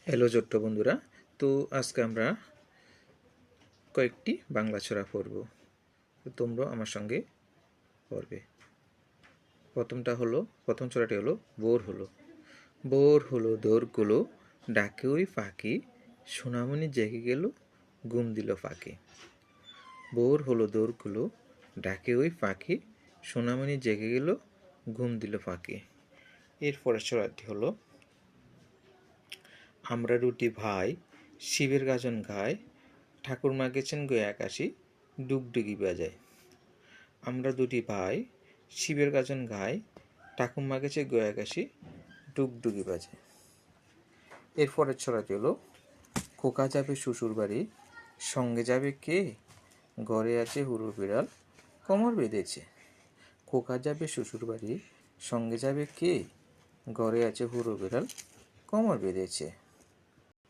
Hello ছোট্ট বন্ধুরা। তো আজকে আমরা কয়েকটি বাংলা ছড়া পড়ব। তো তোমরা আমার সঙ্গে পড়বে। প্রথম ছড়াটি হলো বোর হলো দোরগুলো, ডাকে ওই পাখি, সোনামণি জেগে গেল, ঘুম দিল ফাঁকি। বোর হলো দোরগুলো, ডাকে ওই পাখি, সোনামণি জেগে গেল, ঘুম দিল ফাঁকি। এরপরের ছড়াটি হলো আমরা দুটি ভাই, শিবের গাজন গায়, ঠাকুরমা গেছেন গো আকাশি, ডুগডুগি বাজায়। আমরা দুটি ভাই, শিবের গাজন গায়, ঠাকুরমা গেছে গো আকাশি, ডুগডুগি বাজায়। এরপরের ছড়াটি হলো খোকা যাবে শ্বশুর বাড়ি, সঙ্গে যাবে কে, ঘরে আছে হুড়ো বিড়াল, কোমর বেঁধেছে। খোকা যাবে শ্বশুর বাড়ি, সঙ্গে যাবে কে, ঘরে আছে হুড়ো বিড়াল, কোমর বেঁধেছে।